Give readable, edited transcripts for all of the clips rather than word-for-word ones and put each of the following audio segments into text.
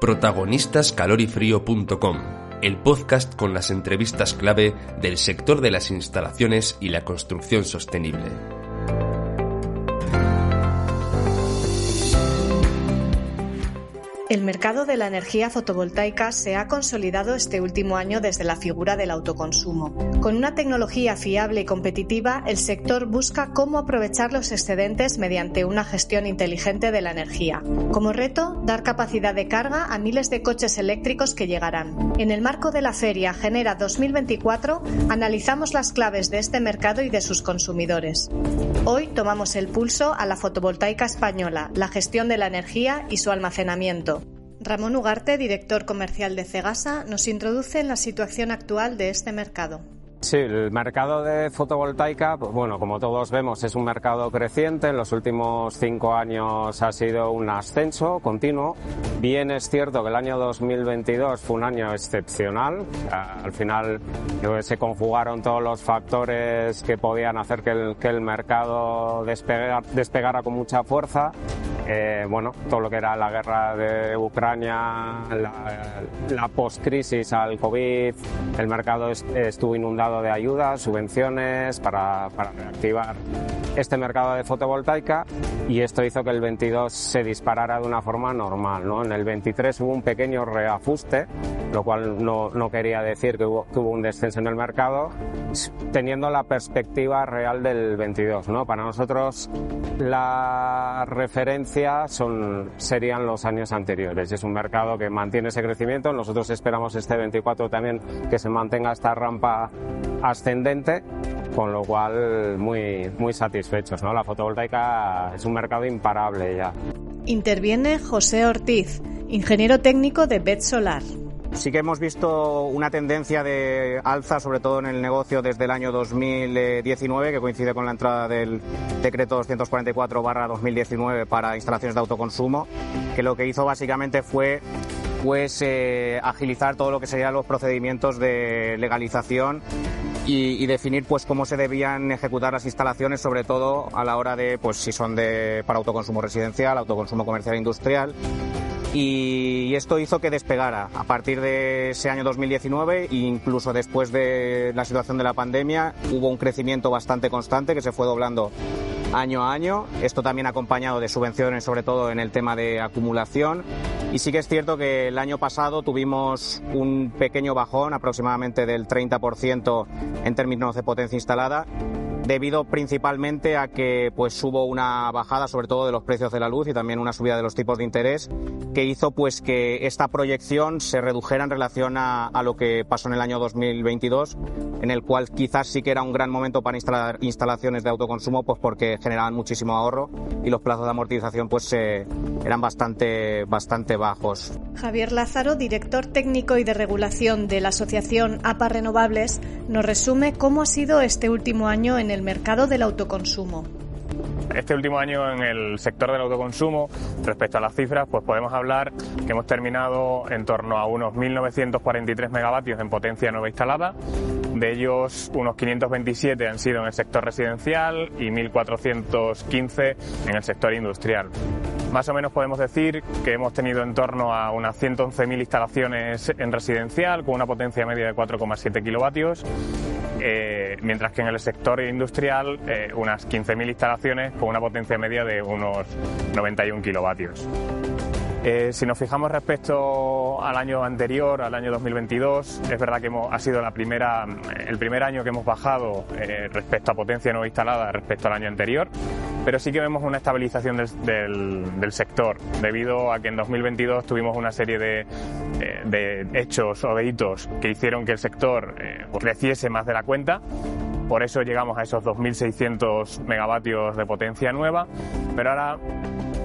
Protagonistascalorifrío.com, el podcast con las entrevistas clave del sector de las instalaciones y la construcción sostenible. El mercado de la energía fotovoltaica se ha consolidado este último año desde la figura del autoconsumo. Con una tecnología fiable y competitiva, el sector busca cómo aprovechar los excedentes mediante una gestión inteligente de la energía. Como reto, dar capacidad de carga a miles de coches eléctricos que llegarán. En el marco de la feria Genera 2024, analizamos las claves de este mercado y de sus consumidores. Hoy tomamos el pulso a la fotovoltaica española, la gestión de la energía y su almacenamiento. Ramón Ugarte, director comercial de Cegasa, nos introduce en la situación actual de este mercado. Sí, el mercado de fotovoltaica, pues bueno, como todos vemos, es un mercado creciente. En los últimos 5 años ha sido un ascenso continuo. Bien es cierto que el año 2022 fue un año excepcional. Al final se conjugaron todos los factores que podían hacer que el mercado despegara con mucha fuerza. Todo lo que era la guerra de Ucrania, la post-crisis al COVID, el mercado estuvo inundado de ayudas, subvenciones para reactivar este mercado de fotovoltaica, y esto hizo que el 22 se disparara de una forma normal, ¿no? En el 23 hubo un pequeño reajuste, lo cual no quería decir que hubo un descenso en el mercado, teniendo la perspectiva real del 22, ¿no? Para nosotros la referencia serían los años anteriores. Es un mercado que mantiene ese crecimiento. Nosotros esperamos este 24 también que se mantenga esta rampa ascendente, con lo cual muy satisfechos, ¿no? La fotovoltaica es un mercado imparable ya. Interviene José Ortiz, ingeniero técnico de BET Solar. Sí que hemos visto una tendencia de alza, sobre todo en el negocio, desde el año 2019, que coincide con la entrada del decreto 244/2019 para instalaciones de autoconsumo, que lo que hizo básicamente fue agilizar todo lo que serían los procedimientos de legalización y definir cómo se debían ejecutar las instalaciones, sobre todo a la hora de si son para autoconsumo residencial, autoconsumo comercial e industrial. Y esto hizo que despegara a partir de ese año 2019, e incluso después de la situación de la pandemia, hubo un crecimiento bastante constante que se fue doblando año a año. Esto también acompañado de subvenciones, sobre todo en el tema de acumulación. Y sí que es cierto que el año pasado tuvimos un pequeño bajón, aproximadamente del 30% en términos de potencia instalada, debido principalmente a que hubo una bajada, sobre todo de los precios de la luz, y también una subida de los tipos de interés, que hizo que esta proyección se redujera en relación a lo que pasó en el año 2022, en el cual quizás sí que era un gran momento para instalar instalaciones de autoconsumo, porque generaban muchísimo ahorro y los plazos de amortización eran bastante bajos. Javier Lázaro, director técnico y de regulación de la asociación APA Renovables, nos resume cómo ha sido este último año en el mercado del autoconsumo. Este último año en el sector del autoconsumo, respecto a las cifras, podemos hablar que hemos terminado en torno a unos 1.943 megavatios en potencia nueva instalada. De ellos, unos 527 han sido en el sector residencial y 1.415 en el sector industrial. Más o menos podemos decir que hemos tenido en torno a unas 111.000 instalaciones en residencial con una potencia media de 4,7 kilovatios, mientras que en el sector industrial unas 15.000 instalaciones con una potencia media de unos 91 kilovatios. Si nos fijamos respecto al año anterior, al año 2022, es verdad que ha sido el primer año que hemos bajado respecto a potencia no instalada respecto al año anterior, pero sí que vemos una estabilización del sector, debido a que en 2022 tuvimos una serie de hechos o de hitos que hicieron que el sector creciese más de la cuenta. Por eso llegamos a esos 2.600 megavatios de potencia nueva, pero ahora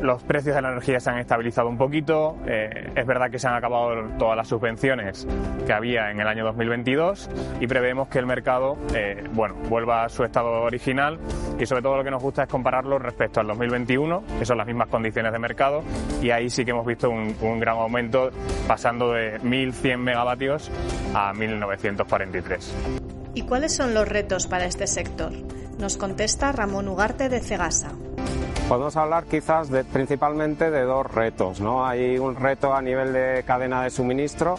los precios de la energía se han estabilizado un poquito. Es verdad que se han acabado todas las subvenciones que había en el año 2022 y preveemos que el mercado vuelva a su estado original, y sobre todo lo que nos gusta es compararlo respecto al 2021, que son las mismas condiciones de mercado, y ahí sí que hemos visto un gran aumento, pasando de 1.100 megavatios a 1.943. ¿Y cuáles son los retos para este sector? Nos contesta Ramón Ugarte de Cegasa. Podemos hablar quizás principalmente de dos retos, ¿no? Hay un reto a nivel de cadena de suministro.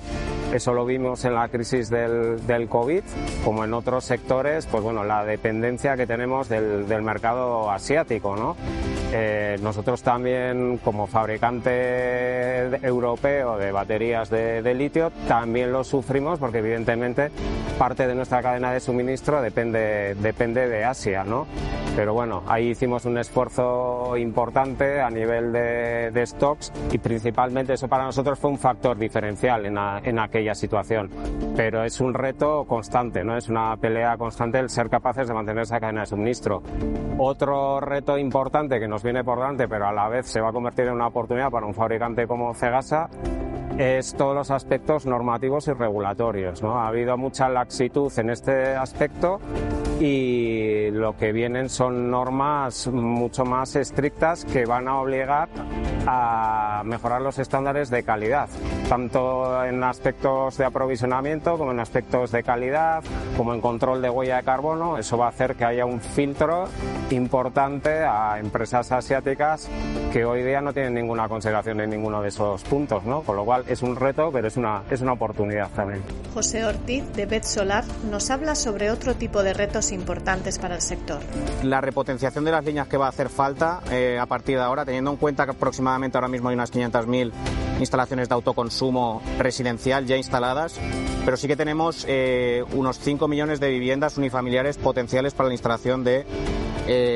Eso lo vimos en la crisis del COVID, como en otros sectores, pues bueno, la dependencia que tenemos del mercado asiático, ¿no? Nosotros también, como fabricante europeo de baterías de litio, también lo sufrimos porque evidentemente parte de nuestra cadena de suministro depende de Asia, ¿no? Pero bueno, ahí hicimos un esfuerzo importante a nivel de stocks y principalmente eso para nosotros fue un factor diferencial en aquella situación. Pero es un reto constante, ¿no? Es una pelea constante el ser capaces de mantener esa cadena de suministro. Otro reto importante que nos viene por delante, pero a la vez se va a convertir en una oportunidad para un fabricante como Cegasa, es todos los aspectos normativos y regulatorios, ¿no? Ha habido mucha laxitud en este aspecto y lo que vienen son normas mucho más estrictas que van a obligar a mejorar los estándares de calidad, tanto en aspectos de aprovisionamiento como en aspectos de calidad, como en control de huella de carbono. Eso va a hacer que haya un filtro importante a empresas asiáticas que hoy día no tienen ninguna consideración en ninguno de esos puntos, ¿no? Con lo cual es un reto, pero es una oportunidad también. José Ortiz, de Bet Solar, nos habla sobre otro tipo de retos importantes para el sector. La repotenciación de las líneas que va a hacer falta a partir de ahora, teniendo en cuenta que aproximadamente ahora mismo hay unas 500.000 instalaciones de autoconsumo residencial ya instaladas, pero sí que tenemos unos 5 millones de viviendas unifamiliares potenciales para la instalación de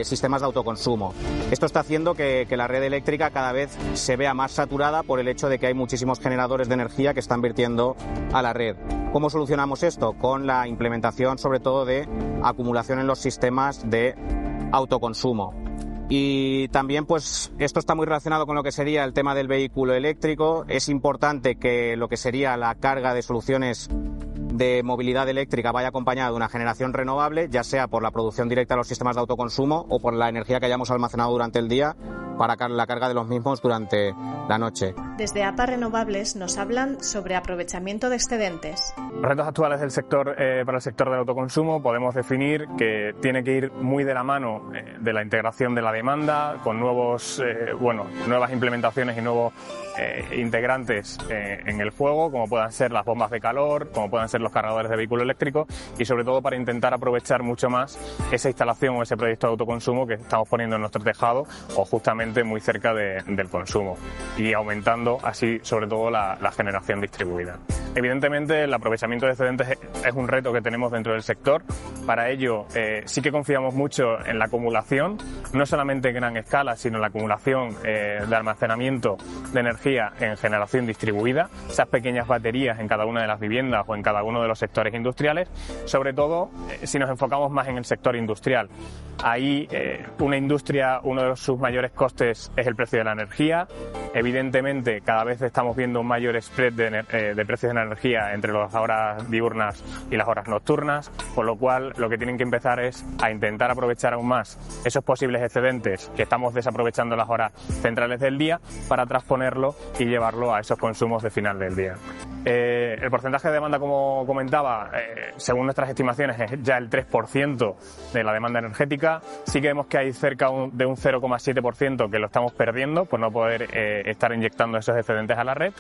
sistemas de autoconsumo. Esto está haciendo que la red eléctrica cada vez se vea más saturada por el hecho de que hay muchísimos generadores de energía que están vertiendo a la red. ¿Cómo solucionamos esto? Con la implementación sobre todo de acumulación en los sistemas de autoconsumo. Y también pues esto está muy relacionado con lo que sería el tema del vehículo eléctrico. Es importante que lo que sería la carga de soluciones de movilidad eléctrica vaya acompañada de una generación renovable, ya sea por la producción directa de los sistemas de autoconsumo o por la energía que hayamos almacenado durante el día para la carga de los mismos durante la noche. Desde APA Renovables nos hablan sobre aprovechamiento de excedentes. Los retos actuales del sector para el sector del autoconsumo podemos definir que tiene que ir muy de la mano de la integración de la demanda con nuevas implementaciones y nuevos integrantes en el juego, como puedan ser las bombas de calor, como puedan ser los cargadores de vehículo eléctrico, y sobre todo para intentar aprovechar mucho más esa instalación o ese proyecto de autoconsumo que estamos poniendo en nuestro tejado o justamente muy cerca del consumo, y aumentando así sobre todo la generación distribuida. Evidentemente el aprovechamiento de excedentes es un reto que tenemos dentro del sector. Para ello sí que confiamos mucho en la acumulación, no solamente en gran escala, sino en la acumulación de almacenamiento de energía en generación distribuida, esas pequeñas baterías en cada una de las viviendas o en cada uno de los sectores industriales, sobre todo si nos enfocamos más en el sector industrial. Ahí una industria, uno de sus mayores costes es el precio de la energía. Evidentemente cada vez estamos viendo un mayor spread de precios de la energía entre las horas diurnas y las horas nocturnas, por lo cual lo que tienen que empezar es a intentar aprovechar aún más esos posibles excedentes que estamos desaprovechando en las horas centrales del día para transponerlo y llevarlo a esos consumos de final del día. El porcentaje de demanda, como comentaba, según nuestras estimaciones es ya el 3% de la demanda energética. Sí que vemos que hay cerca de un 0,7% que lo estamos perdiendo por no poder estar inyectando esos excedentes a la red.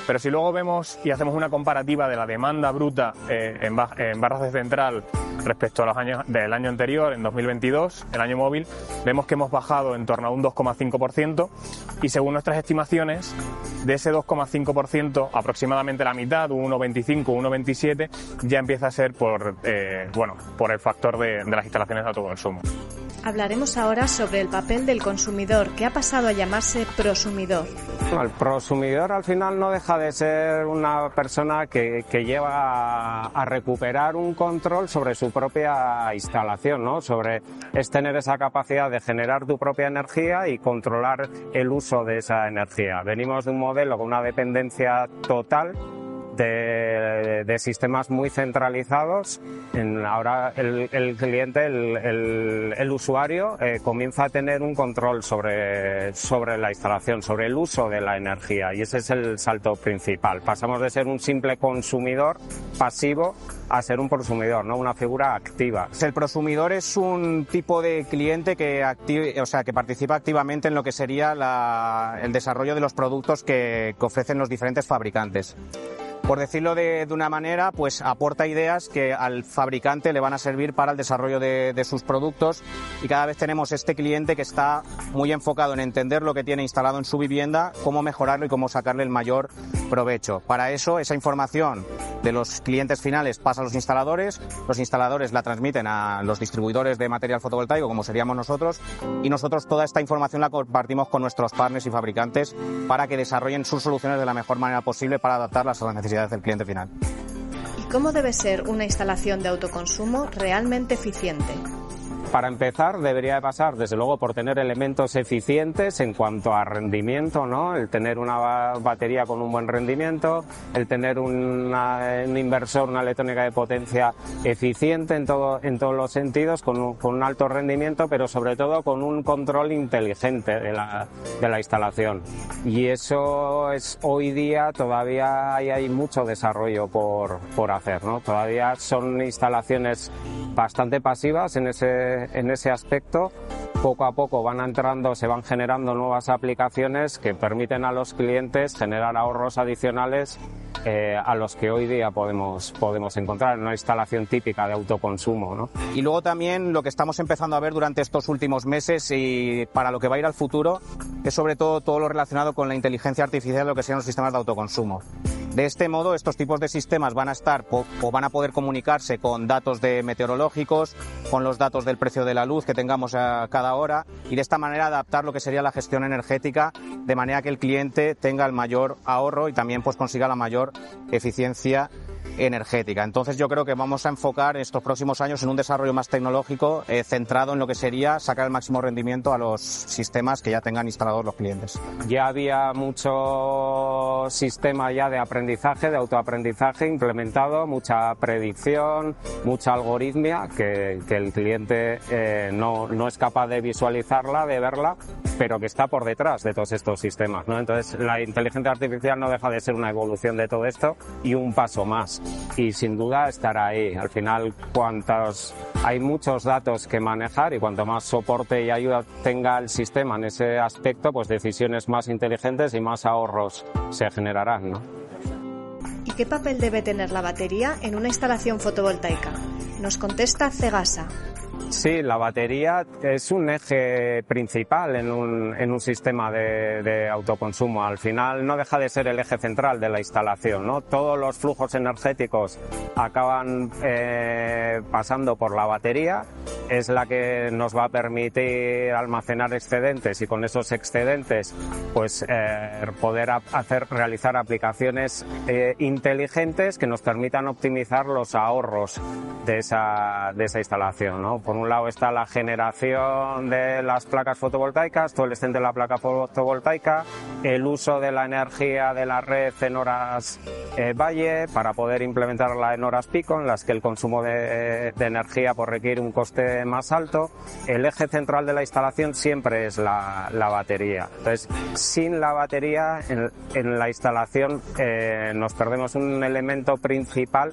Pero si luego vemos y hacemos una comparativa de la demanda bruta en barras de central respecto a los años del año anterior, en 2022, el año móvil, vemos que hemos bajado en torno a un 2,5% y según nuestras estimaciones, de ese 2,5%, aproximadamente la mitad, un 1,25, 1,27, ya empieza a ser por el factor de las instalaciones de autoconsumo. Hablaremos ahora sobre el papel del consumidor, que ha pasado a llamarse prosumidor. El prosumidor al final no deja de ser una persona que lleva a recuperar un control sobre su propia instalación, ¿no? Es tener esa capacidad de generar tu propia energía y controlar el uso de esa energía. Venimos de un modelo con una dependencia total de sistemas muy centralizados. Ahora el cliente, el usuario, comienza a tener un control sobre la instalación, sobre el uso de la energía, y ese es el salto principal. Pasamos de ser un simple consumidor pasivo a ser un prosumidor, ¿no? Una figura activa. El prosumidor es un tipo de cliente que participa activamente en lo que sería el desarrollo de los productos que ofrecen los diferentes fabricantes. Por decirlo de una manera, pues aporta ideas que al fabricante le van a servir para el desarrollo de sus productos, y cada vez tenemos este cliente que está muy enfocado en entender lo que tiene instalado en su vivienda, cómo mejorarlo y cómo sacarle el mayor provecho. Para eso, esa información de los clientes finales pasa a los instaladores la transmiten a los distribuidores de material fotovoltaico, como seríamos nosotros, y nosotros toda esta información la compartimos con nuestros partners y fabricantes para que desarrollen sus soluciones de la mejor manera posible para adaptarlas a las necesidades del cliente final. ¿Y cómo debe ser una instalación de autoconsumo realmente eficiente? Para empezar, debería de pasar, desde luego, por tener elementos eficientes en cuanto a rendimiento, ¿no? El tener una batería con un buen rendimiento, el tener un inversor, una electrónica de potencia eficiente en todos los sentidos, con un alto rendimiento, pero sobre todo con un control inteligente de la instalación. Y eso es, hoy día todavía hay mucho desarrollo por hacer, ¿no? Todavía son instalaciones bastante pasivas en ese aspecto. Poco a poco se van generando nuevas aplicaciones que permiten a los clientes generar ahorros adicionales a los que hoy día podemos encontrar en una instalación típica de autoconsumo, ¿no? Y luego también lo que estamos empezando a ver durante estos últimos meses y para lo que va a ir al futuro es sobre todo lo relacionado con la inteligencia artificial, lo que sean los sistemas de autoconsumo. De este modo, estos tipos de sistemas van a estar o van a poder comunicarse con datos meteorológicos, con los datos del precio de la luz que tengamos a cada hora, y de esta manera adaptar lo que sería la gestión energética de manera que el cliente tenga el mayor ahorro y también pues consiga la mayor eficiencia energética. Entonces yo creo que vamos a enfocar estos próximos años en un desarrollo más tecnológico centrado en lo que sería sacar el máximo rendimiento a los sistemas que ya tengan instalados los clientes. Ya había mucho sistema ya de aprendizaje, de autoaprendizaje implementado, mucha predicción, mucha algoritmia que el cliente no es capaz de visualizarla, de verla, pero que está por detrás de todos estos sistemas, ¿no? Entonces la inteligencia artificial no deja de ser una evolución de todo esto y un paso más. Y sin duda estará ahí. Al final, hay muchos datos que manejar, y cuanto más soporte y ayuda tenga el sistema en ese aspecto, pues decisiones más inteligentes y más ahorros se generarán, ¿no? ¿Y qué papel debe tener la batería en una instalación fotovoltaica? Nos contesta Cegasa. Sí, la batería es un eje principal en un sistema de autoconsumo. Al final no deja de ser el eje central de la instalación, ¿no? Todos los flujos energéticos acaban pasando por la batería. Es la que nos va a permitir almacenar excedentes y con esos excedentes pues poder realizar aplicaciones inteligentes que nos permitan optimizar los ahorros de esa instalación, ¿no? Por un lado está la generación de las placas fotovoltaicas, todo el excedente de la placa fotovoltaica, el uso de la energía de la red en horas valle para poder implementarla en horas pico, en las que el consumo de energía pues requiere un coste más alto. El eje central de la instalación siempre es la batería. Entonces, sin la batería en la instalación nos perdemos un elemento principal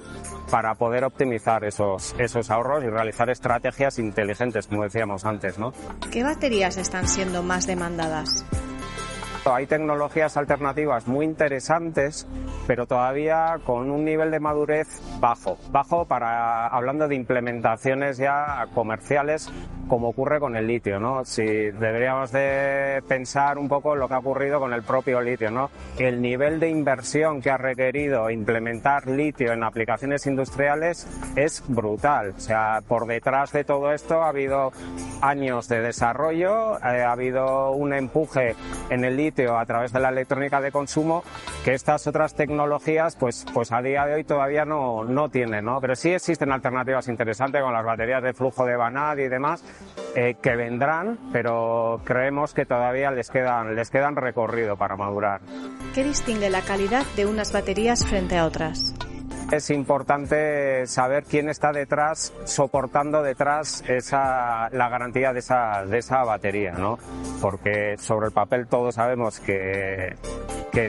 para poder optimizar esos ahorros y realizar estrategias inteligentes, como decíamos antes, ¿no? ¿Qué baterías están siendo más demandadas? Hay tecnologías alternativas muy interesantes, pero todavía con un nivel de madurez bajo hablando de implementaciones ya comerciales, como ocurre con el litio, ¿no? Si deberíamos de pensar un poco lo que ha ocurrido con el propio litio, ¿no? El nivel de inversión que ha requerido implementar litio en aplicaciones industriales es brutal. O sea, por detrás de todo esto ha habido años de desarrollo, ha habido un empuje en el litio litio a través de la electrónica de consumo, que estas otras tecnologías pues a día de hoy todavía no tienen, ¿no? Pero sí existen alternativas interesantes con las baterías de flujo de Vanad y demás, que vendrán, pero creemos que todavía les quedan recorrido para madurar. ¿Qué distingue la calidad de unas baterías frente a otras? Es importante saber quién está detrás, soportando detrás la garantía de esa batería, ¿no? Porque sobre el papel todos sabemos que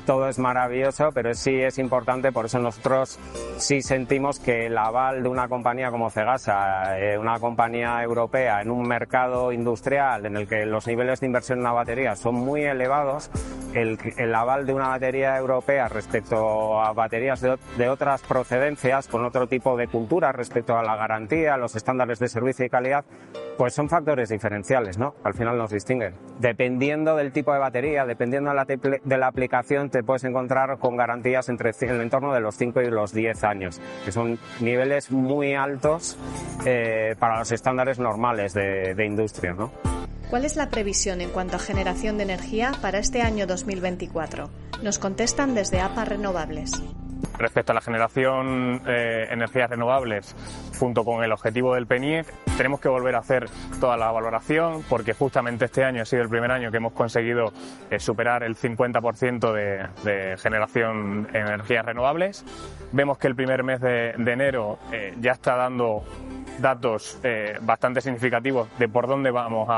todo es maravilloso, pero sí es importante, por eso nosotros sí sentimos que el aval de una compañía como Cegasa, una compañía europea en un mercado industrial en el que los niveles de inversión en una batería son muy elevados, el aval de una batería europea respecto a baterías de otras procedencias, con otro tipo de cultura respecto a la garantía, los estándares de servicio y calidad, pues son factores diferenciales, ¿no? Al final nos distinguen. Dependiendo del tipo de batería, dependiendo de la aplicación, te puedes encontrar con garantías en el entorno de los 5 y los 10 años, que son niveles muy altos para los estándares normales de industria, ¿no? ¿Cuál es la previsión en cuanto a generación de energía para este año 2024? Nos contestan desde APA Renovables. Respecto a la generación energías renovables, junto con el objetivo del PNIEC, tenemos que volver a hacer toda la valoración, porque justamente este año ha sido el primer año que hemos conseguido superar el 50% de generación en energías renovables. Vemos que el primer mes de enero ya está dando datos bastante significativos de por dónde vamos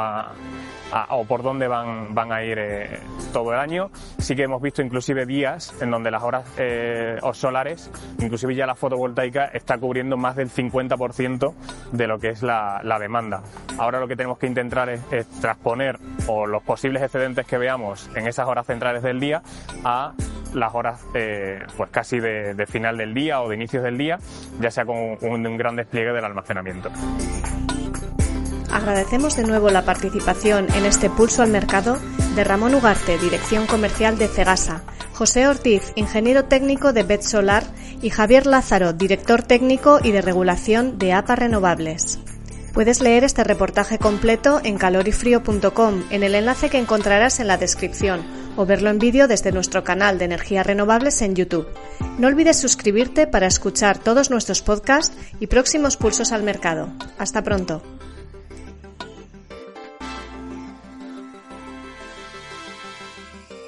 o por dónde van a ir todo el año. Sí que hemos visto inclusive días en donde las horas solares, inclusive ya la fotovoltaica, está cubriendo más del 50% de lo que es la demanda. Ahora lo que tenemos que intentar es transponer o los posibles excedentes que veamos en esas horas centrales del día a las horas pues casi de final del día o de inicios del día, ya sea con un gran despliegue del almacenamiento. Agradecemos de nuevo la participación en este Pulso al Mercado de Ramón Ugarte, Dirección Comercial de Cegasa, José Ortiz, Ingeniero Técnico de BET Solar, y Javier Lázaro, Director Técnico y de Regulación de APA Renovables. Puedes leer este reportaje completo en calorifrio.com en el enlace que encontrarás en la descripción, o verlo en vídeo desde nuestro canal de energías renovables en YouTube. No olvides suscribirte para escuchar todos nuestros podcasts y próximos Pulsos al Mercado. Hasta pronto.